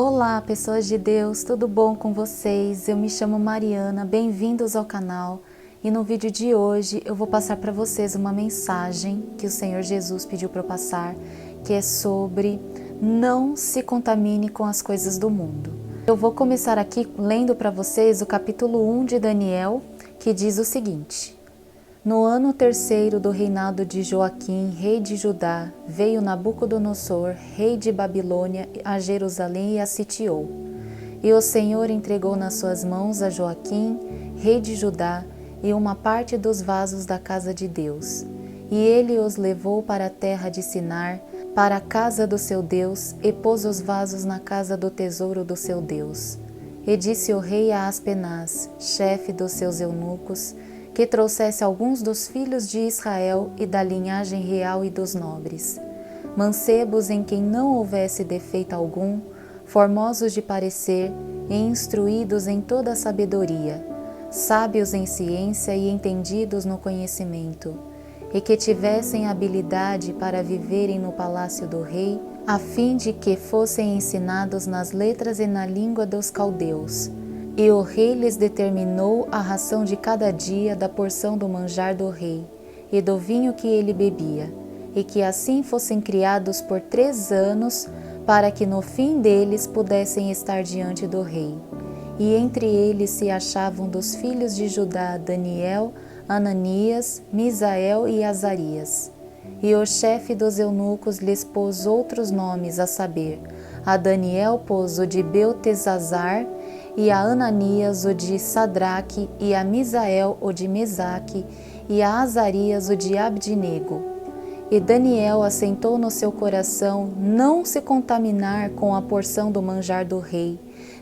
Olá, pessoas de Deus, tudo bom com vocês? Eu me chamo Mariana, bem-vindos ao canal. E no vídeo de hoje eu vou passar para vocês uma mensagem que o Senhor Jesus pediu para eu passar, que é sobre não se contamine com as coisas do mundo. Eu vou começar aqui lendo para vocês o capítulo 1 de Daniel, que diz o seguinte: No ano terceiro do reinado de Joaquim, rei de Judá, veio Nabucodonosor, rei de Babilônia, a Jerusalém e a sitiou. E o Senhor entregou nas suas mãos a Joaquim, rei de Judá, e uma parte dos vasos da casa de Deus. E ele os levou para a terra de Sinar, para a casa do seu Deus, e pôs os vasos na casa do tesouro do seu Deus. E disse o rei a Aspenaz, chefe dos seus eunucos, que trouxesse alguns dos filhos de Israel e da linhagem real e dos nobres, mancebos em quem não houvesse defeito algum, formosos de parecer e instruídos em toda a sabedoria, sábios em ciência e entendidos no conhecimento, e que tivessem habilidade para viverem no palácio do rei, a fim de que fossem ensinados nas letras e na língua dos caldeus. E o rei lhes determinou a ração de cada dia da porção do manjar do rei, e do vinho que ele bebia, e que assim fossem criados por 3 anos, para que no fim deles pudessem estar diante do rei. E entre eles se achavam dos filhos de Judá Daniel, Ananias, Misael e Azarias. E o chefe dos eunucos lhes pôs outros nomes, a saber, a Daniel pôs o de Beltesazar, e a Ananias o de Sadraque, e a Misael o de Mesaque, e a Azarias o de Abdinego. E Daniel assentou no seu coração não se contaminar com a porção do manjar do rei,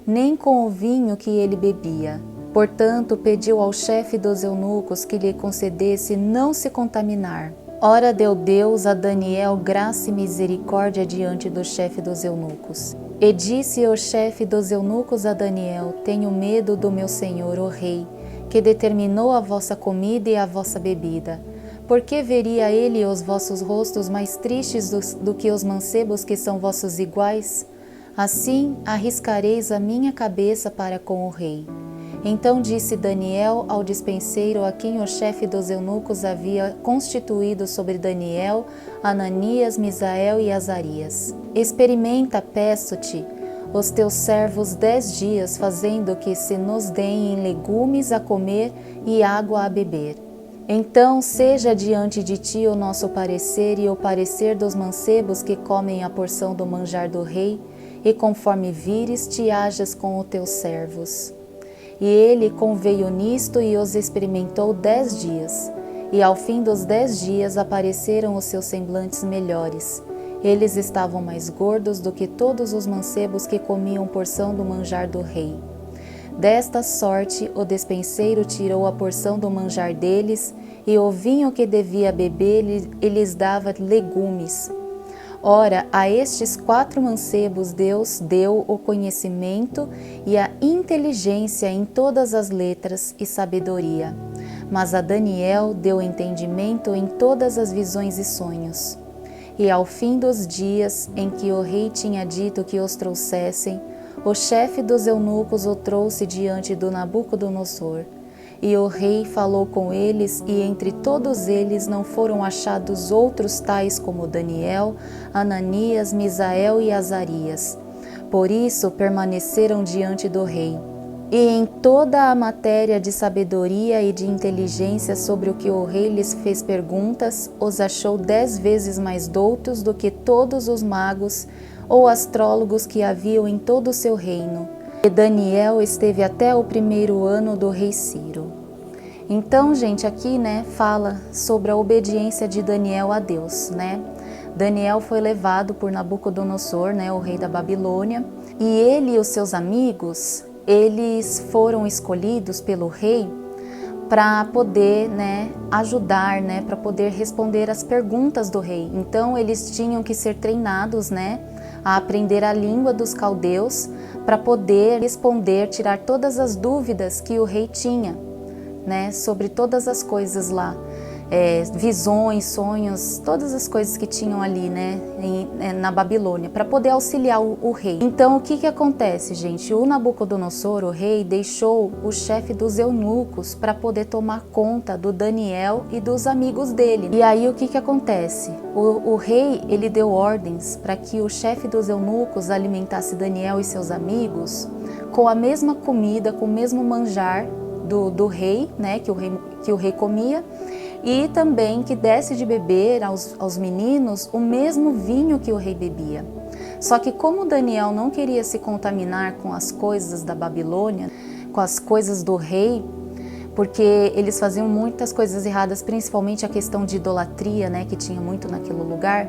nem com o vinho que ele bebia. Portanto, pediu ao chefe dos eunucos que lhe concedesse não se contaminar. Ora deu Deus a Daniel graça e misericórdia diante do chefe dos eunucos. E disse o chefe dos eunucos a Daniel: Tenho medo do meu senhor, o rei, que determinou a vossa comida e a vossa bebida. Por que veria ele os vossos rostos mais tristes do que os mancebos que são vossos iguais? Assim arriscareis a minha cabeça para com o rei. Então disse Daniel ao despenseiro a quem o chefe dos eunucos havia constituído sobre Daniel, Ananias, Misael e Azarias: Experimenta, peço-te, os teus servos 10 dias, fazendo que se nos deem legumes a comer e água a beber. Então seja diante de ti o nosso parecer e o parecer dos mancebos que comem a porção do manjar do rei, e conforme vires, te hajas com os teus servos. E ele conveio nisto e os experimentou 10 dias. E ao fim dos 10 dias apareceram os seus semblantes melhores. Eles estavam mais gordos do que todos os mancebos que comiam porção do manjar do rei. Desta sorte o despenseiro tirou a porção do manjar deles, e o vinho que devia beber lhes dava legumes. Ora, a estes 4 mancebos Deus deu o conhecimento e a inteligência em todas as letras e sabedoria, mas a Daniel deu entendimento em todas as visões e sonhos. E ao fim dos dias em que o rei tinha dito que os trouxessem, o chefe dos eunucos o trouxe diante do Nabucodonosor. E o rei falou com eles, e entre todos eles não foram achados outros tais como Daniel, Ananias, Misael e Azarias. Por isso permaneceram diante do rei. E em toda a matéria de sabedoria e de inteligência sobre o que o rei lhes fez perguntas, os achou 10 vezes mais doutos do que todos os magos ou astrólogos que haviam em todo o seu reino. E Daniel esteve até o 1º ano do rei Ciro. Então, gente, aqui, fala sobre a obediência de Daniel a Deus, Daniel foi levado por Nabucodonosor, o rei da Babilônia, e ele e os seus amigos, eles foram escolhidos pelo rei para poder, ajudar, para poder responder as perguntas do rei. Então, eles tinham que ser treinados, a aprender a língua dos caldeus para poder responder, tirar todas as dúvidas que o rei tinha, sobre todas as coisas lá. visões, sonhos, todas as coisas que tinham ali, né, na Babilônia, para poder auxiliar o rei. Então, o que acontece, gente? O Nabucodonosor, o rei, deixou o chefe dos eunucos para poder tomar conta do Daniel e dos amigos dele. E aí, o que acontece? O rei, ele deu ordens para que o chefe dos eunucos alimentasse Daniel e seus amigos com a mesma comida, com o mesmo manjar do rei, né, que o rei comia, e também que desse de beber aos meninos o mesmo vinho que o rei bebia. Só que como Daniel não queria se contaminar com as coisas da Babilônia, com as coisas do rei, porque eles faziam muitas coisas erradas, principalmente a questão de idolatria, né, que tinha muito naquele lugar.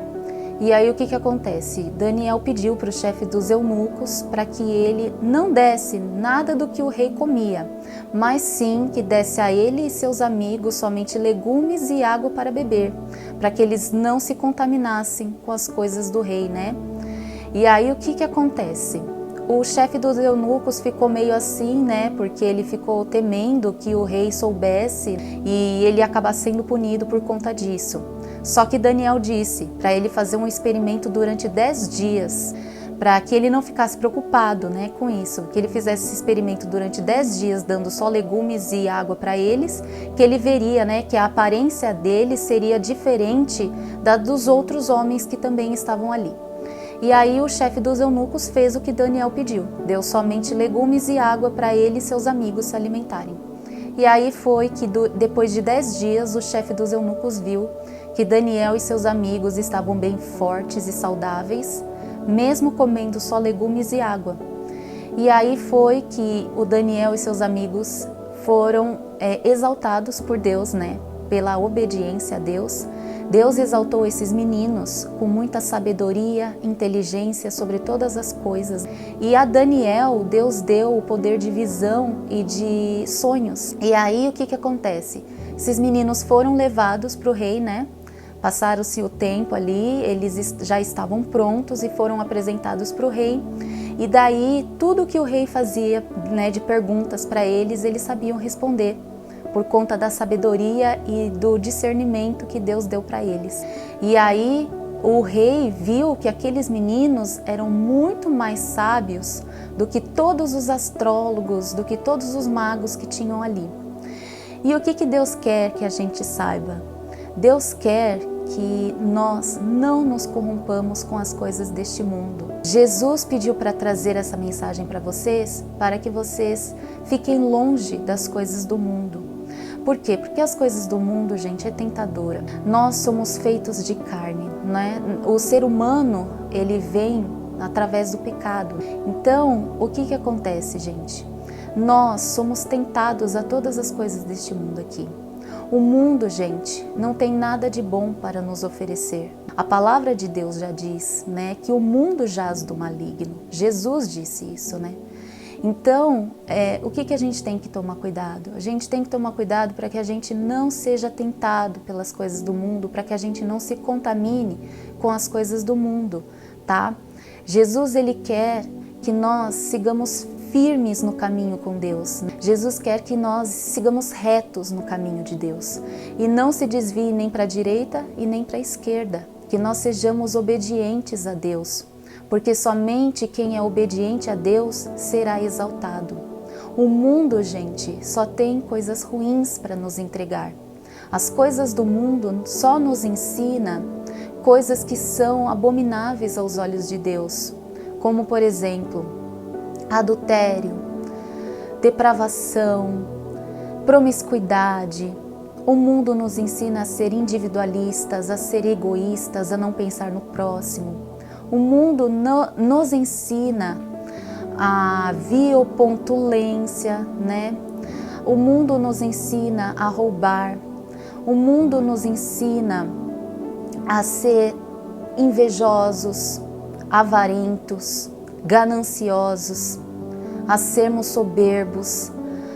E aí o que acontece? Daniel pediu para o chefe dos eunucos para que ele não desse nada do que o rei comia, mas sim que desse a ele e seus amigos somente legumes e água para beber, para que eles não se contaminassem com as coisas do rei, né? E aí o que acontece? O chefe dos eunucos ficou meio assim, né? Porque ele ficou temendo que o rei soubesse e ele ia acabar sendo punido por conta disso. Só que Daniel disse para ele fazer um experimento durante 10 dias, para que ele não ficasse preocupado, né, com isso, que ele fizesse esse experimento durante 10 dias, dando só legumes e água para eles, que ele veria, né, que a aparência deles seria diferente da dos outros homens que também estavam ali. E aí o chefe dos eunucos fez o que Daniel pediu, deu somente legumes e água para ele e seus amigos se alimentarem. E aí foi que depois de 10 dias o chefe dos eunucos viu que Daniel e seus amigos estavam bem fortes e saudáveis, mesmo comendo só legumes e água. E aí foi que o Daniel e seus amigos foram exaltados por Deus, né? Pela obediência a Deus. Deus exaltou esses meninos com muita sabedoria, inteligência sobre todas as coisas. E a Daniel, Deus deu o poder de visão e de sonhos. E aí o que acontece? Esses meninos foram levados para o rei, né? Passaram-se o tempo ali, eles já estavam prontos e foram apresentados para o rei. E daí tudo que o rei fazia, né, de perguntas para eles, eles sabiam responder, por conta da sabedoria e do discernimento que Deus deu para eles. E aí o rei viu que aqueles meninos eram muito mais sábios do que todos os astrólogos, do que todos os magos que tinham ali. E o que Deus quer que a gente saiba? Deus quer que nós não nos corrompamos com as coisas deste mundo. Jesus pediu para trazer essa mensagem para vocês, para que vocês fiquem longe das coisas do mundo. Por quê? Porque as coisas do mundo, gente, é tentadora. Nós somos feitos de carne, né? O ser humano, ele vem através do pecado. Então, o que acontece, gente? Nós somos tentados a todas as coisas deste mundo aqui. O mundo, gente, não tem nada de bom para nos oferecer. A palavra de Deus já diz, né, que o mundo jaz do maligno. Jesus disse isso, né? Então, o que a gente tem que tomar cuidado? A gente tem que tomar cuidado para que a gente não seja tentado pelas coisas do mundo, para que a gente não se contamine com as coisas do mundo, tá? Jesus, ele quer que nós sigamos firmes no caminho com Deus. Jesus quer que nós sigamos retos no caminho de Deus e não se desvie nem para a direita e nem para a esquerda, que nós sejamos obedientes a Deus, porque somente quem é obediente a Deus será exaltado. O mundo, gente, só tem coisas ruins para nos entregar. As coisas do mundo só nos ensina coisas que são abomináveis aos olhos de Deus, como, por exemplo, adultério, depravação, promiscuidade. O mundo nos ensina a ser individualistas, a ser egoístas, a não pensar no próximo. O mundo nos ensina a viopotulência, né? O mundo nos ensina a roubar. O mundo nos ensina a ser invejosos, avarentos, gananciosos, a sermos soberbos,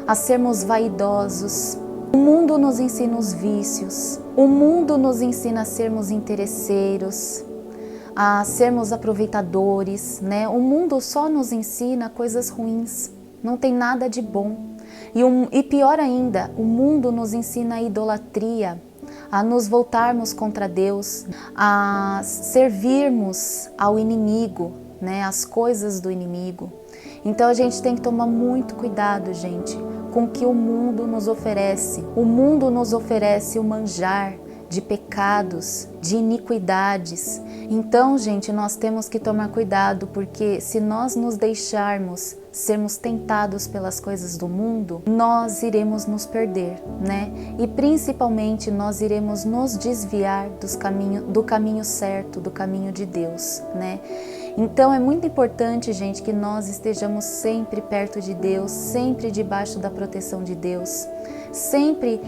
a sermos vaidosos. O mundo nos ensina os vícios. O mundo nos ensina a sermos interesseiros, a sermos aproveitadores, né? O mundo só nos ensina coisas ruins, não tem nada de bom. E pior ainda, o mundo nos ensina a idolatria, a nos voltarmos contra Deus, a servirmos ao inimigo, né, as coisas do inimigo. Então a gente tem que tomar muito cuidado, gente, com o que o mundo nos oferece. O mundo nos oferece o manjar de pecados, de iniquidades. Então, gente, nós temos que tomar cuidado, porque se nós nos deixarmos sermos tentados pelas coisas do mundo, nós iremos nos perder, né? E principalmente nós iremos nos desviar do caminho certo, do caminho de Deus, né? Então é muito importante, gente, que nós estejamos sempre perto de Deus, sempre debaixo da proteção de Deus, sempre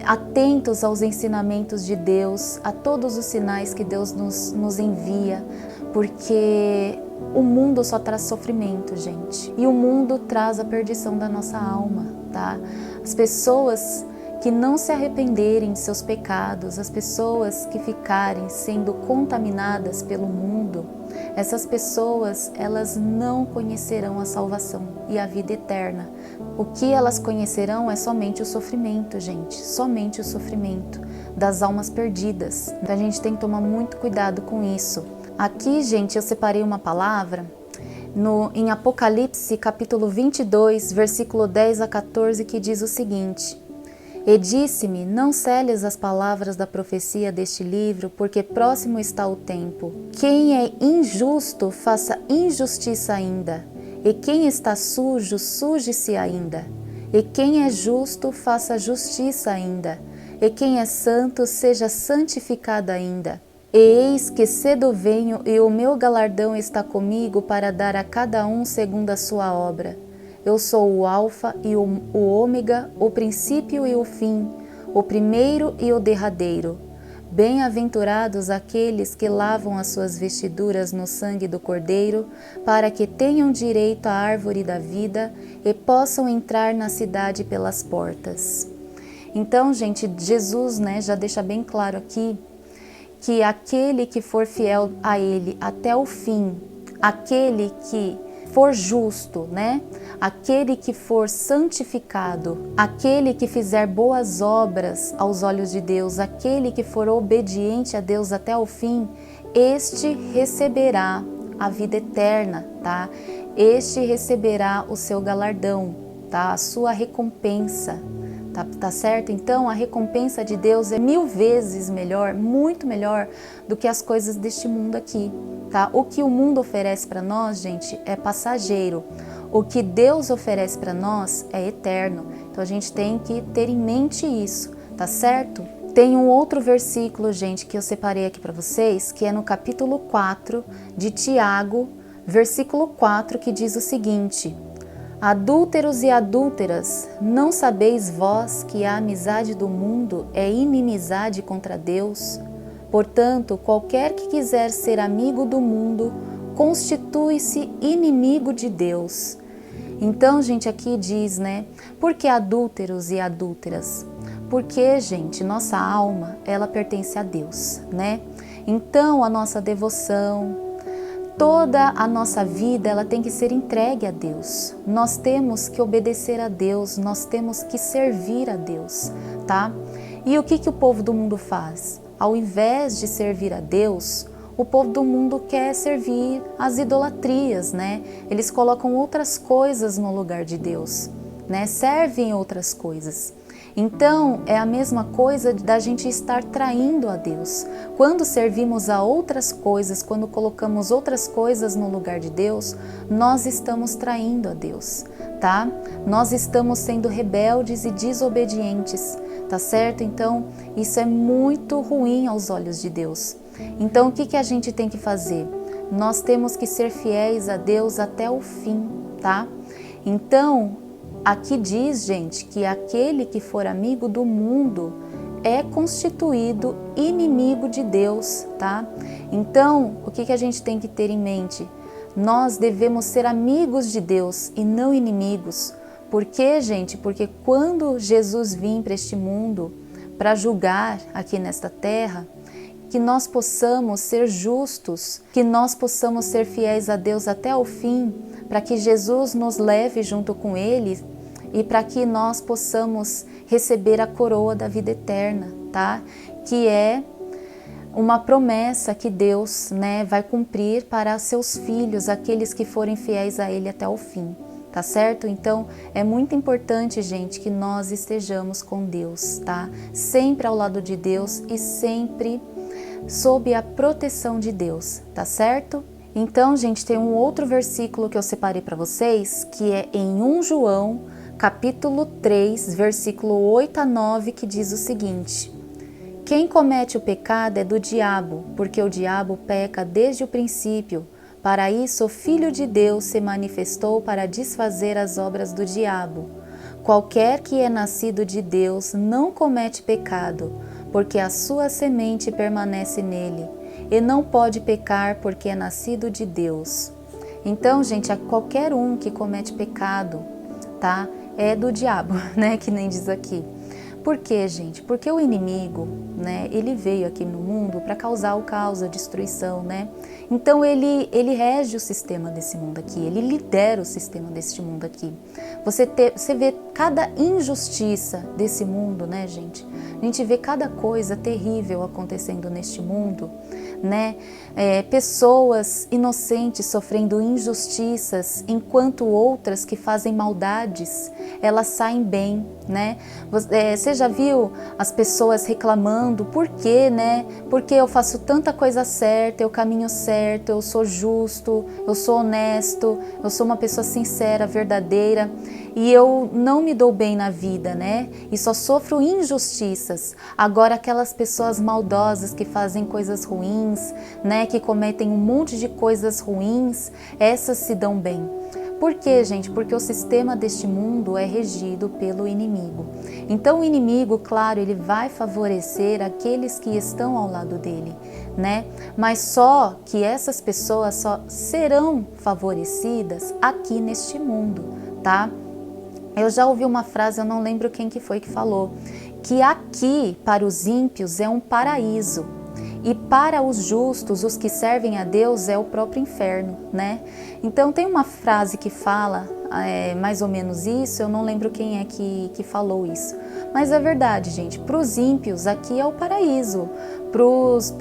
atentos aos ensinamentos de Deus, a todos os sinais que Deus nos envia, porque o mundo só traz sofrimento, gente, e o mundo traz a perdição da nossa alma, tá? As pessoas que não se arrependerem de seus pecados, as pessoas que ficarem sendo contaminadas pelo mundo, essas pessoas, elas não conhecerão a salvação e a vida eterna. O que elas conhecerão é somente o sofrimento, gente, somente o sofrimento das almas perdidas. Então a gente tem que tomar muito cuidado com isso. Aqui, gente, eu separei uma palavra em Apocalipse, capítulo 22, versículo 10 a 14, que diz o seguinte: E disse-me, não seles as palavras da profecia deste livro, porque próximo está o tempo. Quem é injusto, faça injustiça ainda. E quem está sujo, suje-se ainda. E quem é justo, faça justiça ainda. E quem é santo, seja santificado ainda. E eis que cedo venho, e o meu galardão está comigo para dar a cada um segundo a sua obra. Eu sou o Alfa e o Ômega, o princípio e o fim, o primeiro e o derradeiro. Bem-aventurados aqueles que lavam as suas vestiduras no sangue do Cordeiro, para que tenham direito à árvore da vida e possam entrar na cidade pelas portas. Então, gente, Jesus, né, já deixa bem claro aqui que aquele que for fiel a Ele até o fim, aquele que for justo, né? Aquele que for santificado, aquele que fizer boas obras aos olhos de Deus, aquele que for obediente a Deus até o fim, este receberá a vida eterna, tá? Este receberá o seu galardão, tá? A sua recompensa. Tá certo? Então a recompensa de Deus é 1000 vezes melhor, muito melhor do que as coisas deste mundo aqui, tá? O que o mundo oferece para nós, gente, é passageiro. O que Deus oferece para nós é eterno. Então a gente tem que ter em mente isso, tá certo? Tem um outro versículo, gente, que eu separei aqui para vocês, que é no capítulo 4 de Tiago, versículo 4, que diz o seguinte: Adúlteros e adúlteras, não sabeis vós que a amizade do mundo é inimizade contra Deus? Portanto, qualquer que quiser ser amigo do mundo, constitui-se inimigo de Deus. Então, gente, aqui diz, né? Por que adúlteros e adúlteras? Porque, gente, nossa alma, ela pertence a Deus, né? Então, a nossa devoção, toda a nossa vida, ela tem que ser entregue a Deus. Nós temos que obedecer a Deus, nós temos que servir a Deus, tá? E o que o povo do mundo faz? Ao invés de servir a Deus, o povo do mundo quer servir as idolatrias, né? Eles colocam outras coisas no lugar de Deus, né? Servem outras coisas. Então, é a mesma coisa da gente estar traindo a Deus. Quando servimos a outras coisas, quando colocamos outras coisas no lugar de Deus, nós estamos traindo a Deus, tá? Nós estamos sendo rebeldes e desobedientes, tá certo? Então, isso é muito ruim aos olhos de Deus. Então, o que a gente tem que fazer? Nós temos que ser fiéis a Deus até o fim, tá? Então, aqui diz, gente, que aquele que for amigo do mundo é constituído inimigo de Deus, tá? Então, o que a gente tem que ter em mente? Nós devemos ser amigos de Deus e não inimigos. Por quê, gente? Porque quando Jesus vir para este mundo para julgar aqui nesta terra, que nós possamos ser justos, que nós possamos ser fiéis a Deus até o fim, para que Jesus nos leve junto com Ele e para que nós possamos receber a coroa da vida eterna, tá? que é uma promessa que Deus, né, vai cumprir para seus filhos, aqueles que forem fiéis a Ele até o fim, tá certo? Então é muito importante, gente, que nós estejamos com Deus, tá? Sempre ao lado de Deus e sempre sob a proteção de Deus, tá certo? Então, gente, tem um outro versículo que eu separei para vocês, que é em 1 João, capítulo 3, versículo 8 a 9, que diz o seguinte: quem comete o pecado é do diabo, porque o diabo peca desde o princípio. Para isso, o Filho de Deus se manifestou para desfazer as obras do diabo. Qualquer que é nascido de Deus não comete pecado, porque a sua semente permanece nele, e não pode pecar porque é nascido de Deus. Então, gente, a qualquer um que comete pecado, tá? É do diabo, né? Que nem diz aqui. Por quê, gente? Porque o inimigo, né, ele veio aqui no mundo para causar o caos, a destruição, né? Então ele rege o sistema desse mundo aqui, ele lidera o sistema desse mundo aqui. Você vê cada injustiça desse mundo, né, gente? A gente vê cada coisa terrível acontecendo neste mundo, né? Pessoas inocentes sofrendo injustiças, enquanto outras que fazem maldades, elas saem bem, né? Você já viu as pessoas reclamando, por quê, né? Porque eu faço tanta coisa certa, eu caminho certo, eu sou justo, eu sou honesto, eu sou uma pessoa sincera, verdadeira, e eu não me dou bem na vida, né? E só sofro injustiças. Agora aquelas pessoas maldosas que fazem coisas ruins, né? Que cometem um monte de coisas ruins, essas se dão bem. Por quê, gente? Porque o sistema deste mundo é regido pelo inimigo. Então o inimigo, claro, ele vai favorecer aqueles que estão ao lado dele, né? Mas só que essas pessoas só serão favorecidas aqui neste mundo, tá? Eu já ouvi uma frase, eu não lembro quem que foi que falou, que aqui para os ímpios é um paraíso. E para os justos, os que servem a Deus, é o próprio inferno, né? Então tem uma frase que fala mais ou menos isso, eu não lembro quem é que falou isso. Mas é verdade, gente, para os ímpios aqui é o paraíso, para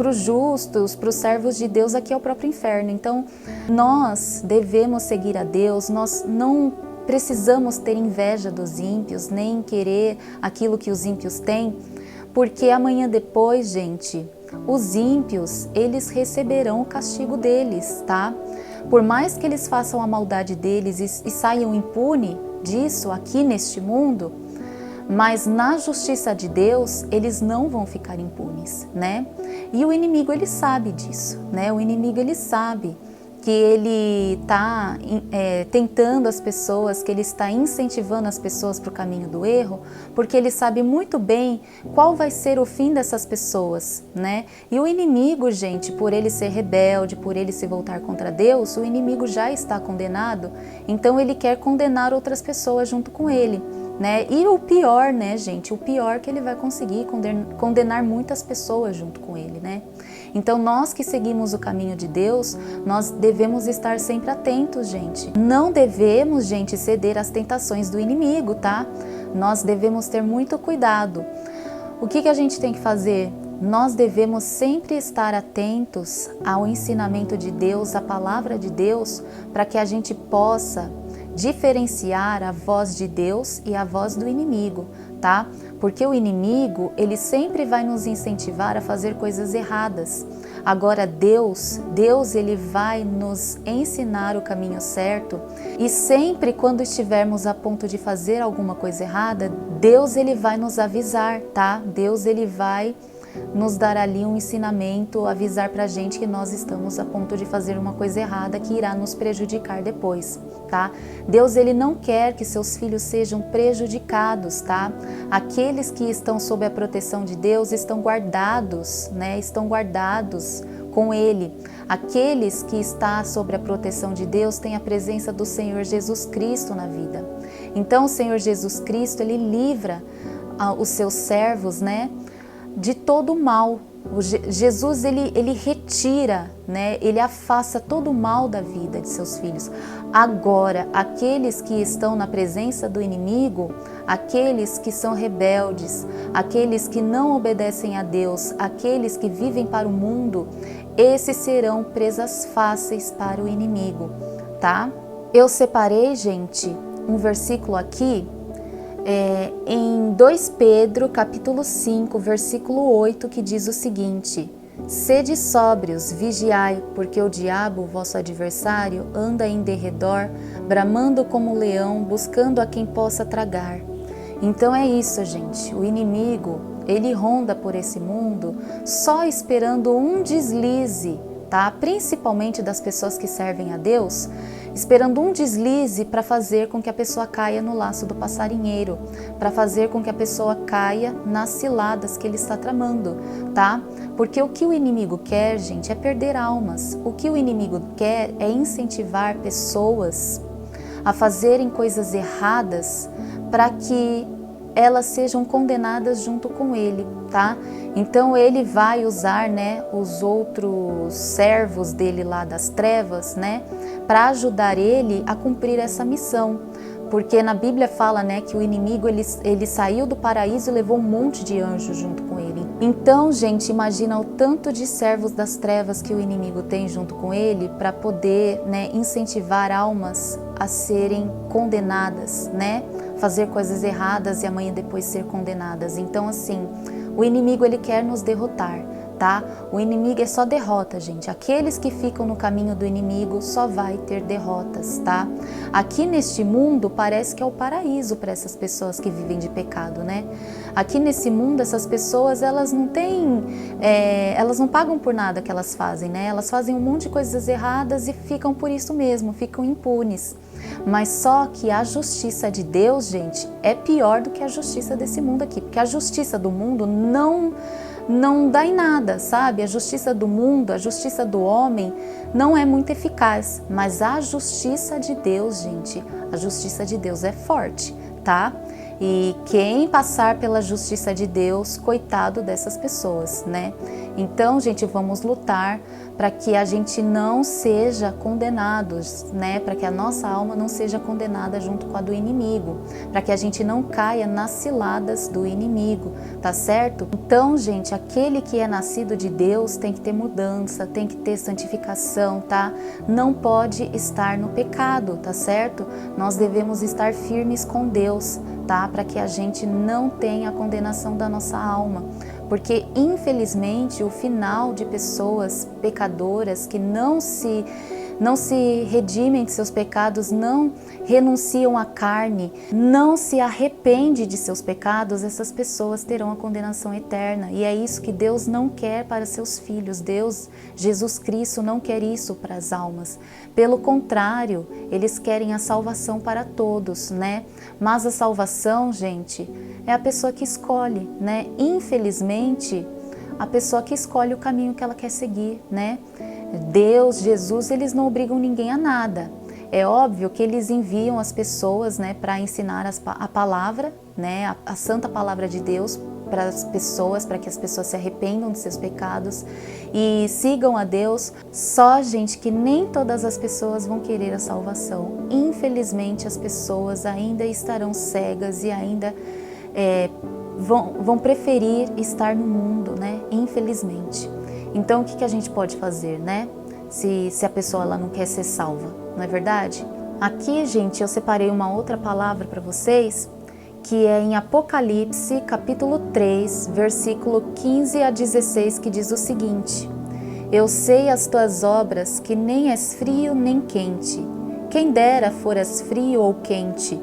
os justos, para os servos de Deus aqui é o próprio inferno. Então nós devemos seguir a Deus, nós não precisamos ter inveja dos ímpios, nem querer aquilo que os ímpios têm, porque amanhã depois, gente, os ímpios, eles receberão o castigo deles, tá? Por mais que eles façam a maldade deles e saiam impune disso aqui neste mundo, mas na justiça de Deus, eles não vão ficar impunes, né? E o inimigo, ele sabe disso, né? O inimigo, ele sabe que ele está tentando as pessoas, que ele está incentivando as pessoas para o caminho do erro, porque ele sabe muito bem qual vai ser o fim dessas pessoas, né? E o inimigo, gente, por ele ser rebelde, por ele se voltar contra Deus, o inimigo já está condenado, então ele quer condenar outras pessoas junto com ele, né? E o pior, né, gente, o pior é que ele vai conseguir condenar muitas pessoas junto com ele, né? Então nós que seguimos o caminho de Deus, nós devemos estar sempre atentos, gente. Não devemos, gente, ceder às tentações do inimigo, tá? Nós devemos ter muito cuidado. O que a gente tem que fazer? Nós devemos sempre estar atentos ao ensinamento de Deus, à palavra de Deus, para que a gente possa diferenciar a voz de Deus e a voz do inimigo, tá? Porque o inimigo, ele sempre vai nos incentivar a fazer coisas erradas. Agora Deus, ele vai nos ensinar o caminho certo, e sempre quando estivermos a ponto de fazer alguma coisa errada, Deus, ele vai nos avisar, tá? Deus, ele vai nos dar ali um ensinamento, avisar pra gente que nós estamos a ponto de fazer uma coisa errada que irá nos prejudicar depois, tá? Deus, ele não quer que seus filhos sejam prejudicados, tá? Aqueles que estão sob a proteção de Deus estão guardados, né? Estão guardados com Ele. Aqueles que estão sob a proteção de Deus têm a presença do Senhor Jesus Cristo na vida. Então o Senhor Jesus Cristo, ele livra os seus servos, né, de todo o mal, Jesus, ele retira, né? Ele afasta todo o mal da vida de seus filhos. Agora, aqueles que estão na presença do inimigo, aqueles que são rebeldes, aqueles que não obedecem a Deus, aqueles que vivem para o mundo, esses serão presas fáceis para o inimigo, tá? Eu separei, gente, um versículo aqui, em 2 Pedro, capítulo 5, versículo 8, que diz o seguinte: sede sóbrios, vigiai, porque o diabo, vosso adversário, anda em derredor, bramando como leão, buscando a quem possa tragar. Então é isso, gente, o inimigo, ele ronda por esse mundo só esperando um deslize, tá? Principalmente das pessoas que servem a Deus, esperando um deslize para fazer com que a pessoa caia no laço do passarinheiro, para fazer com que a pessoa caia nas ciladas que ele está tramando, tá? Porque o que o inimigo quer, gente, é perder almas. O que o inimigo quer é incentivar pessoas a fazerem coisas erradas para que elas sejam condenadas junto com ele, tá? Então ele vai usar, né, os outros servos dele lá das trevas, né, para ajudar ele a cumprir essa missão. Porque na Bíblia fala, né, que o inimigo ele saiu do paraíso e levou um monte de anjos junto com ele. Então, gente, imagina o tanto de servos das trevas que o inimigo tem junto com ele para poder, né, incentivar almas a serem condenadas, né, fazer coisas erradas e amanhã depois ser condenadas. Então, assim, o inimigo ele quer nos derrotar, tá? O inimigo é só derrota, gente. Aqueles que ficam no caminho do inimigo só vai ter derrotas, tá? Aqui neste mundo parece que é o paraíso para essas pessoas que vivem de pecado, né? Aqui nesse mundo essas pessoas elas não têm, elas não pagam por nada que elas fazem, né? Elas fazem um monte de coisas erradas e ficam por isso mesmo, ficam impunes. Mas só que a justiça de Deus, gente, é pior do que a justiça desse mundo aqui, porque a justiça do mundo não dá em nada, sabe? A justiça do mundo, a justiça do homem não é muito eficaz, mas a justiça de Deus, gente, a justiça de Deus é forte, tá? E quem passar pela justiça de Deus, coitado dessas pessoas, né? Então, gente, vamos lutar para que a gente não seja condenados, né? Para que a nossa alma não seja condenada junto com a do inimigo, para que a gente não caia nas ciladas do inimigo, tá certo? Então, gente, aquele que é nascido de Deus tem que ter mudança, tem que ter santificação, tá? Não pode estar no pecado, tá certo? Nós devemos estar firmes com Deus, tá? Para que a gente não tenha a condenação da nossa alma. Porque, infelizmente, o final de pessoas pecadoras que não se redimem de seus pecados, não renunciam à carne, não se arrependem de seus pecados, essas pessoas terão a condenação eterna. E é isso que Deus não quer para seus filhos. Deus, Jesus Cristo, não quer isso para as almas. Pelo contrário, eles querem a salvação para todos, né? Mas a salvação, gente, é a pessoa que escolhe, né? Infelizmente, a pessoa que escolhe o caminho que ela quer seguir, né? Deus, Jesus, eles não obrigam ninguém a nada. É óbvio que eles enviam as pessoas, né, para ensinar a palavra, né, a santa palavra de Deus para as pessoas, para que as pessoas se arrependam de seus pecados e sigam a Deus. Só, gente, que nem todas as pessoas vão querer a salvação. Infelizmente, as pessoas ainda estarão cegas e ainda vão preferir estar no mundo, né? Infelizmente. Então, o que a gente pode fazer, né? Se a pessoa ela não quer ser salva, não é verdade? Aqui, gente, eu separei uma outra palavra para vocês, que é em Apocalipse, capítulo 3, versículo 15 a 16, que diz o seguinte: eu sei as tuas obras, que nem és frio nem quente. Quem dera foras frio ou quente.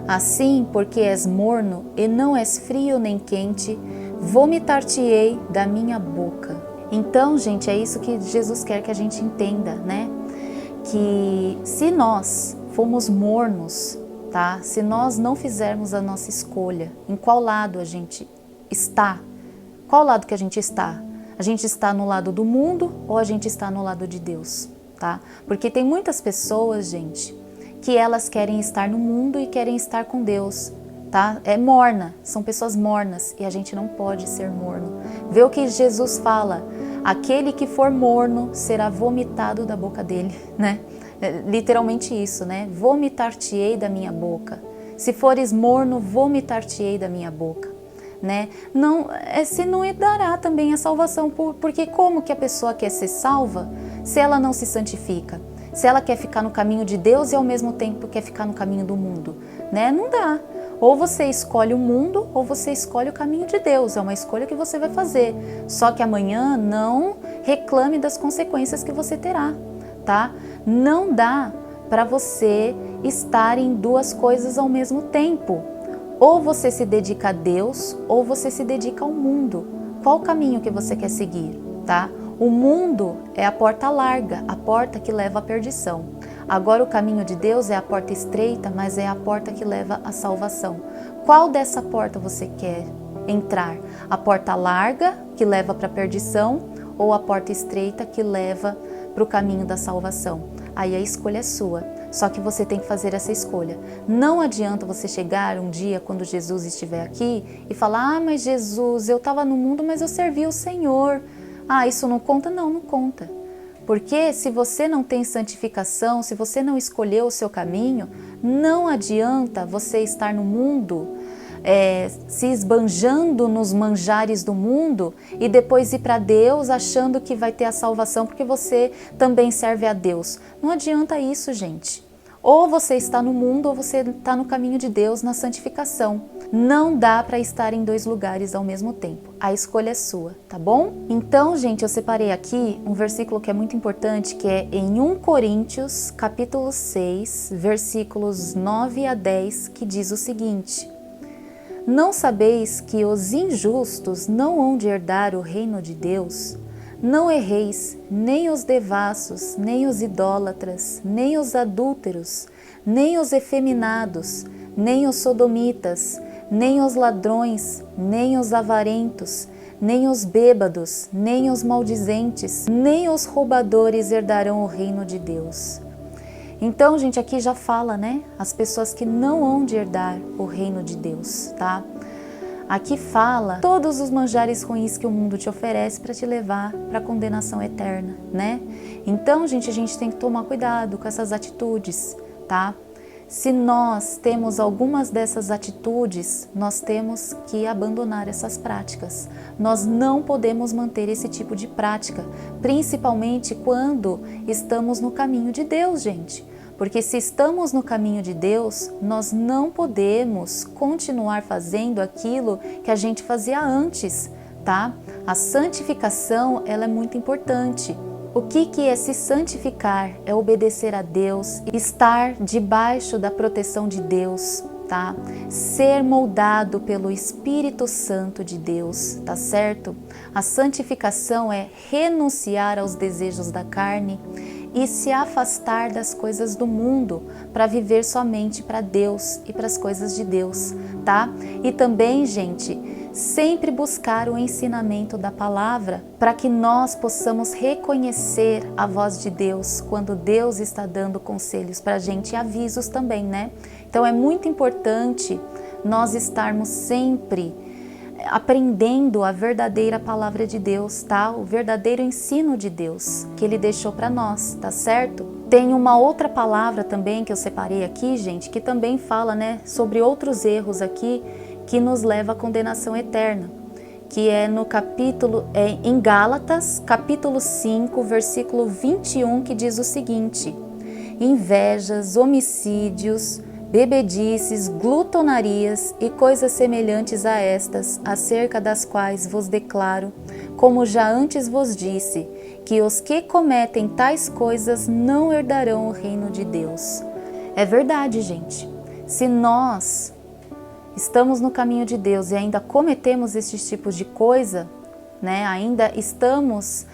Assim, porque és morno e não és frio nem quente, vomitar-te-ei da minha boca. Então, gente, é isso que Jesus quer que a gente entenda, né? Que se nós formos mornos, tá? Se nós não fizermos a nossa escolha, em qual lado a gente está? Qual lado que a gente está? A gente está no lado do mundo ou a gente está no lado de Deus, tá? Porque tem muitas pessoas, gente, que elas querem estar no mundo e querem estar com Deus, tá? É morna, são pessoas mornas e a gente não pode ser morno. Vê o que Jesus fala: aquele que for morno será vomitado da boca dele, né? É literalmente isso, né? Vomitar-te-ei da minha boca. Se fores morno, vomitar-te-ei da minha boca, né? Não, se não dará também a salvação, porque como que a pessoa quer ser salva se ela não se santifica? Se ela quer ficar no caminho de Deus e ao mesmo tempo quer ficar no caminho do mundo, né? Não dá. Ou você escolhe o mundo ou você escolhe o caminho de Deus, é uma escolha que você vai fazer. Só que amanhã não reclame das consequências que você terá, tá? Não dá para você estar em duas coisas ao mesmo tempo. Ou você se dedica a Deus ou você se dedica ao mundo. Qual o caminho que você quer seguir, tá? O mundo é a porta larga, a porta que leva à perdição. Agora o caminho de Deus é a porta estreita, mas é a porta que leva à salvação. Qual dessa porta você quer entrar? A porta larga, que leva para a perdição, ou a porta estreita, que leva para o caminho da salvação? Aí a escolha é sua, só que você tem que fazer essa escolha. Não adianta você chegar um dia quando Jesus estiver aqui e falar: ah, mas Jesus, eu estava no mundo, mas eu servi o Senhor. Ah, isso não conta? Não, não conta. Porque se você não tem santificação, se você não escolheu o seu caminho, não adianta você estar no mundo, se esbanjando nos manjares do mundo e depois ir para Deus achando que vai ter a salvação porque você também serve a Deus. Não adianta isso, gente. Ou você está no mundo ou você está no caminho de Deus, na santificação. Não dá para estar em dois lugares ao mesmo tempo. A escolha é sua, tá bom? Então, gente, eu separei aqui um versículo que é muito importante, que é em 1 Coríntios, capítulo 6, versículos 9 a 10, que diz o seguinte: não sabeis que os injustos não hão de herdar o reino de Deus? Não erreis, nem os devassos, nem os idólatras, nem os adúlteros, nem os efeminados, nem os sodomitas, nem os ladrões, nem os avarentos, nem os bêbados, nem os maldizentes, nem os roubadores herdarão o reino de Deus. Então, gente, aqui já fala, né? As pessoas que não hão de herdar o reino de Deus, tá? Aqui fala todos os manjares ruins que o mundo te oferece para te levar para a condenação eterna, né? Então, gente, a gente tem que tomar cuidado com essas atitudes, tá? Se nós temos algumas dessas atitudes, nós temos que abandonar essas práticas. Nós não podemos manter esse tipo de prática, principalmente quando estamos no caminho de Deus, gente. Porque se estamos no caminho de Deus, nós não podemos continuar fazendo aquilo que a gente fazia antes, tá? A santificação, ela é muito importante. O que é se santificar? É obedecer a Deus, estar debaixo da proteção de Deus, tá? Ser moldado pelo Espírito Santo de Deus, tá certo? A santificação é renunciar aos desejos da carne e se afastar das coisas do mundo para viver somente para Deus e para as coisas de Deus, tá? E também, gente, sempre buscar o ensinamento da palavra para que nós possamos reconhecer a voz de Deus quando Deus está dando conselhos para a gente e avisos também, né? Então é muito importante nós estarmos sempre aprendendo a verdadeira palavra de Deus, tá? O verdadeiro ensino de Deus que Ele deixou para nós, tá certo? Tem uma outra palavra também que eu separei aqui, gente, que também fala, né, sobre outros erros aqui que nos leva à condenação eterna, que é no capítulo, em Gálatas, capítulo 5, versículo 21, que diz o seguinte: invejas, homicídios, bebedices, glutonarias e coisas semelhantes a estas, acerca das quais vos declaro, como já antes vos disse, que os que cometem tais coisas não herdarão o reino de Deus. É verdade, gente. Se nós estamos no caminho de Deus e ainda cometemos esses tipos de coisa, né, ainda estamos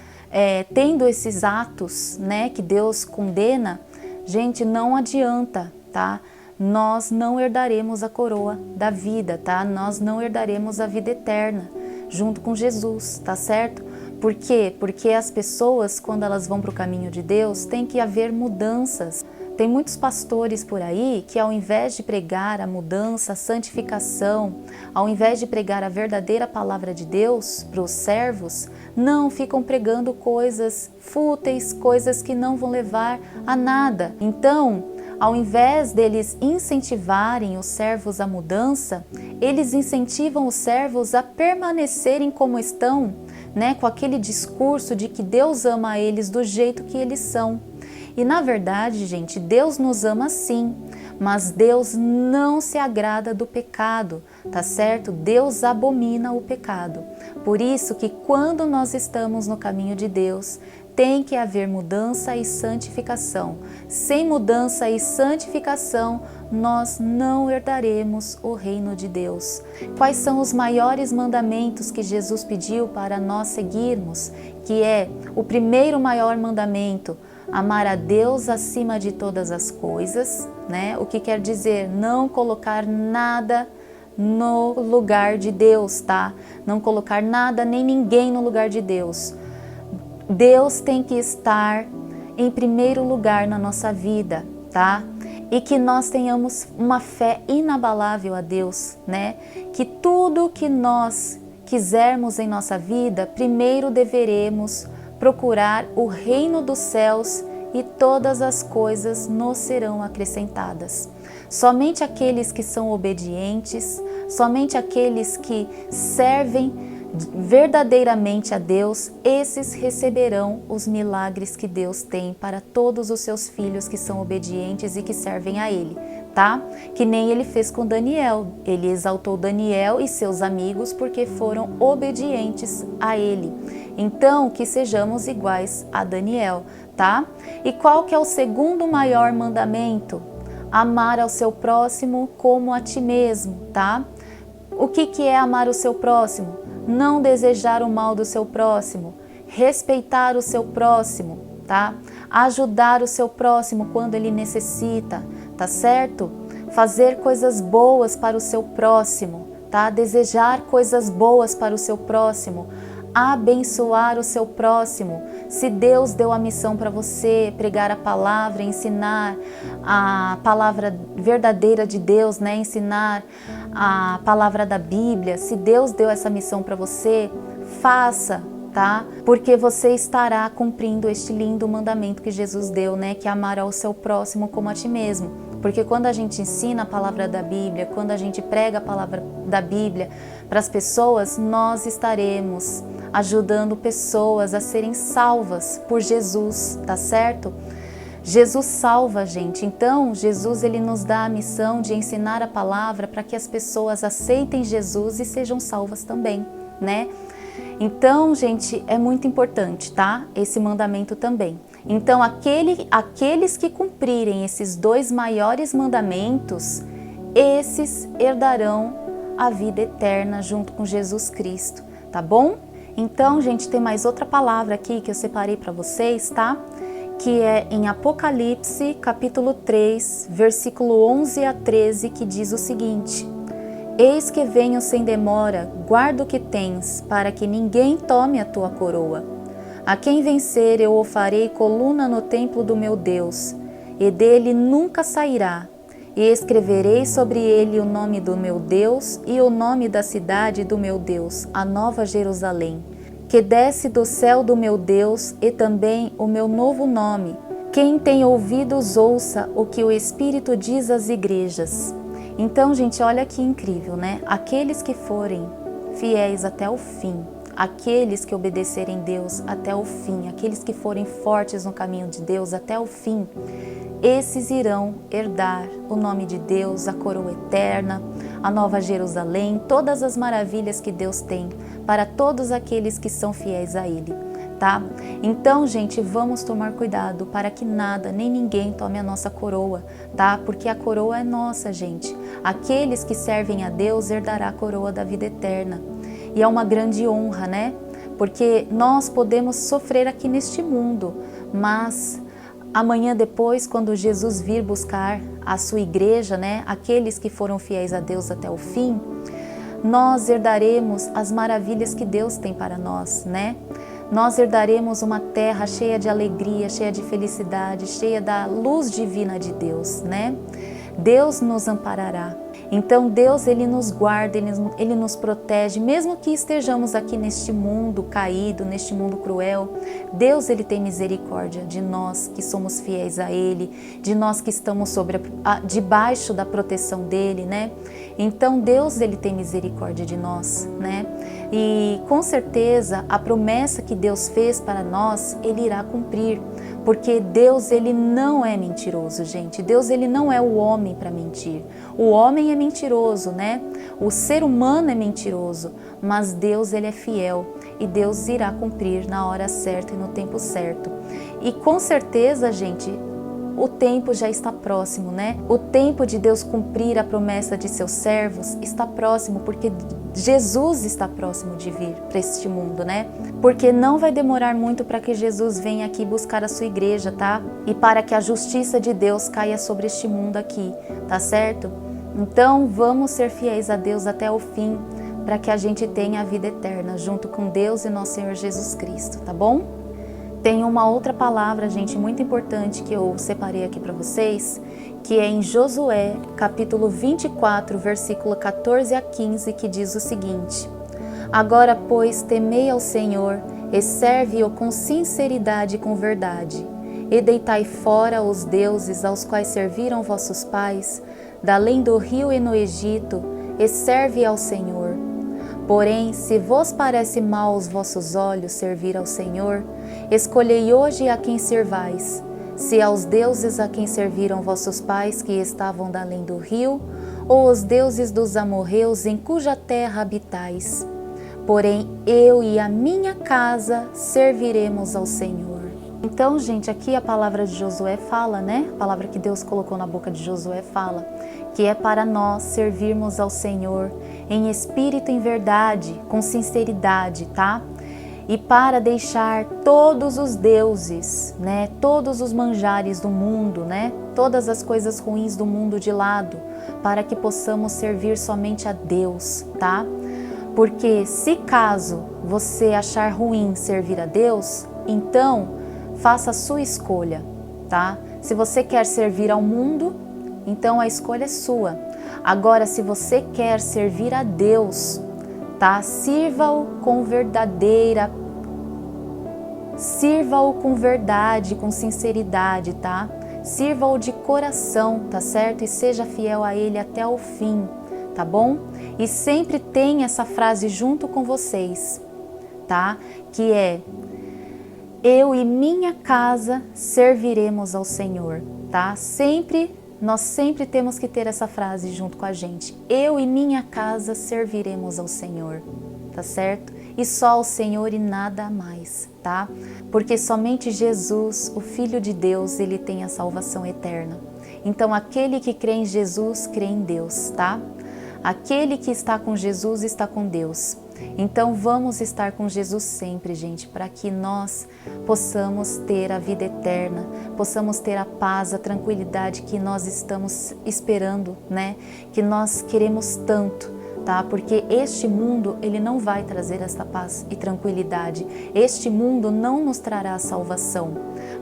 tendo esses atos, né, que Deus condena, gente, não adianta, tá? Nós não herdaremos a coroa da vida, tá? Nós não herdaremos a vida eterna junto com Jesus, tá certo? Por quê? Porque as pessoas, quando elas vão para o caminho de Deus, tem que haver mudanças, tem muitos pastores por aí que, ao invés de pregar a mudança, a santificação, ao invés de pregar a verdadeira palavra de Deus para os servos, não ficam pregando coisas fúteis, coisas que não vão levar a nada. Então, ao invés deles incentivarem os servos à mudança, eles incentivam os servos a permanecerem como estão, né, com aquele discurso de que Deus ama eles do jeito que eles são. E na verdade, gente, Deus nos ama sim, mas Deus não se agrada do pecado, tá certo? Deus abomina o pecado. Por isso que quando nós estamos no caminho de Deus, tem que haver mudança e santificação. Sem mudança e santificação, nós não herdaremos o reino de Deus. Quais são os maiores mandamentos que Jesus pediu para nós seguirmos? Que é o primeiro maior mandamento: amar a Deus acima de todas as coisas, né? O que quer dizer não colocar nada no lugar de Deus, tá? Não colocar nada nem ninguém no lugar de Deus. Deus tem que estar em primeiro lugar na nossa vida, tá? E que nós tenhamos uma fé inabalável a Deus, né? Que tudo que nós quisermos em nossa vida, primeiro deveremos procurar o reino dos céus e todas as coisas nos serão acrescentadas. Somente aqueles que são obedientes, somente aqueles que servem verdadeiramente a Deus, esses receberão os milagres que Deus tem para todos os seus filhos que são obedientes e que servem a Ele, tá? Que nem Ele fez com Daniel. Ele exaltou Daniel e seus amigos porque foram obedientes a Ele. Então, que sejamos iguais a Daniel, tá? E qual que é o segundo maior mandamento? Amar ao seu próximo como a ti mesmo, tá? O que é amar o seu próximo? Não desejar o mal do seu próximo, respeitar o seu próximo, tá? Ajudar o seu próximo quando ele necessita, tá certo? Fazer coisas boas para o seu próximo, tá? Desejar coisas boas para o seu próximo, abençoar o seu próximo. Se Deus deu a missão para você, pregar a palavra, ensinar a palavra verdadeira de Deus, né? Ensinar a palavra da Bíblia, se Deus deu essa missão para você, faça, tá? Porque você estará cumprindo este lindo mandamento que Jesus deu, né? Que é amar ao seu próximo como a ti mesmo. Porque quando a gente ensina a palavra da Bíblia, quando a gente prega a palavra da Bíblia para as pessoas, nós estaremos ajudando pessoas a serem salvas por Jesus, tá certo? Jesus salva a gente, então Jesus ele nos dá a missão de ensinar a palavra para que as pessoas aceitem Jesus e sejam salvas também, né? Então, gente, é muito importante, tá? Esse mandamento também. Então, aqueles que cumprirem esses dois maiores mandamentos, esses herdarão a vida eterna junto com Jesus Cristo, tá bom? Então, gente, tem mais outra palavra aqui que eu separei para vocês, tá? Que é em Apocalipse, capítulo 3, versículo 11 a 13, que diz o seguinte: Eis que venho sem demora, guarda o que tens, para que ninguém tome a tua coroa. A quem vencer eu o farei coluna no templo do meu Deus, e dele nunca sairá. E escreverei sobre ele o nome do meu Deus e o nome da cidade do meu Deus, a Nova Jerusalém, que desce do céu do meu Deus, e também o meu novo nome. Quem tem ouvidos ouça o que o Espírito diz às igrejas. Então, gente, olha que incrível, né? Aqueles que forem fiéis até o fim, aqueles que obedecerem Deus até o fim, aqueles que forem fortes no caminho de Deus até o fim, esses irão herdar o nome de Deus, a coroa eterna, a Nova Jerusalém, todas as maravilhas que Deus tem para todos aqueles que são fiéis a Ele, tá? Então, gente, vamos tomar cuidado para que nada, nem ninguém tome a nossa coroa, tá? Porque a coroa é nossa, gente. Aqueles que servem a Deus herdará a coroa da vida eterna. E é uma grande honra, né? Porque nós podemos sofrer aqui neste mundo, mas amanhã depois, quando Jesus vir buscar a sua igreja, né? Aqueles que foram fiéis a Deus até o fim, nós herdaremos as maravilhas que Deus tem para nós, né? nós herdaremos uma terra cheia de alegria, cheia de felicidade, cheia da luz divina de Deus, né? Deus nos amparará. Então Deus, Ele nos guarda, Ele nos protege, mesmo que estejamos aqui neste mundo caído, neste mundo cruel. Deus, Ele tem misericórdia de nós que somos fiéis a Ele, de nós que estamos debaixo da proteção dEle, né? Então Deus, Ele tem misericórdia de nós, né? E com certeza a promessa que Deus fez para nós, Ele irá cumprir, porque Deus, Ele não é mentiroso, gente. Deus, Ele não é o homem para mentir. O homem é mentiroso, né? O ser humano é mentiroso, mas Deus, Ele é fiel e Deus irá cumprir na hora certa e no tempo certo. E com certeza, gente, o tempo já está próximo, né? O tempo de Deus cumprir a promessa de seus servos está próximo, porque Jesus está próximo de vir para este mundo, né? Porque não vai demorar muito para que Jesus venha aqui buscar a sua igreja, tá? E para que a justiça de Deus caia sobre este mundo aqui, tá certo? Então vamos ser fiéis a Deus até o fim, para que a gente tenha a vida eterna junto com Deus e nosso Senhor Jesus Cristo, tá bom? Tem uma outra palavra, gente, muito importante que eu separei aqui para vocês, que é em Josué, capítulo 24, versículo 14 a 15, que diz o seguinte: Agora, pois, temei ao Senhor e serve-o com sinceridade e com verdade, e deitai fora os deuses aos quais serviram vossos pais, da além do rio e no Egito, e serve ao Senhor. Porém, se vos parece mal aos vossos olhos servir ao Senhor, escolhei hoje a quem servais, se aos deuses a quem serviram vossos pais que estavam da além do rio, ou os deuses dos amorreus em cuja terra habitais. Porém, eu e a minha casa serviremos ao Senhor. Então, gente, aqui a palavra de Josué fala, né? A palavra que Deus colocou na boca de Josué fala que é para nós servirmos ao Senhor em espírito e em verdade, com sinceridade, tá? E para deixar todos os deuses, né? Todos os manjares do mundo, né? Todas as coisas ruins do mundo de lado, para que possamos servir somente a Deus, tá? Porque se caso você achar ruim servir a Deus, então faça a sua escolha, tá? Se você quer servir ao mundo, então a escolha é sua. Agora, se você quer servir a Deus, tá? Sirva-o com verdade, com sinceridade, tá? Sirva-o de coração, tá certo? E seja fiel a Ele até o fim, tá bom? E sempre tenha essa frase junto com vocês, tá? Que é: eu e minha casa serviremos ao Senhor, tá? Nós sempre temos que ter essa frase junto com a gente. Eu e minha casa serviremos ao Senhor, tá certo? E só ao Senhor e nada mais, tá? Porque somente Jesus, o Filho de Deus, Ele tem a salvação eterna. Então aquele que crê em Jesus, crê em Deus, tá? Aquele que está com Jesus está com Deus. Então vamos estar com Jesus sempre, gente, para que nós possamos ter a vida eterna, possamos ter a paz, a tranquilidade que nós estamos esperando, né? Que nós queremos tanto, tá? Porque este mundo, ele não vai trazer esta paz e tranquilidade. Este mundo não nos trará salvação,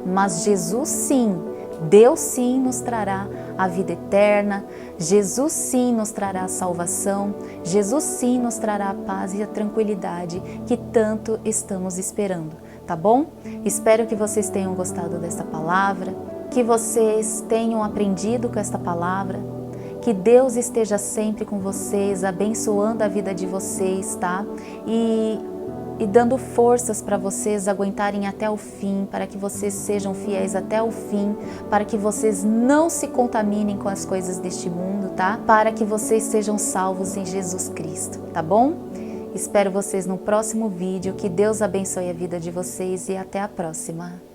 mas Jesus sim, Deus sim nos trará a vida eterna, Jesus sim nos trará a salvação, Jesus sim nos trará a paz e a tranquilidade que tanto estamos esperando, tá bom? Espero que vocês tenham gostado desta palavra, que vocês tenham aprendido com esta palavra, que Deus esteja sempre com vocês, abençoando a vida de vocês, tá? E dando forças para vocês aguentarem até o fim, para que vocês sejam fiéis até o fim, para que vocês não se contaminem com as coisas deste mundo, tá? Para que vocês sejam salvos em Jesus Cristo, tá bom? Espero vocês no próximo vídeo, que Deus abençoe a vida de vocês e até a próxima.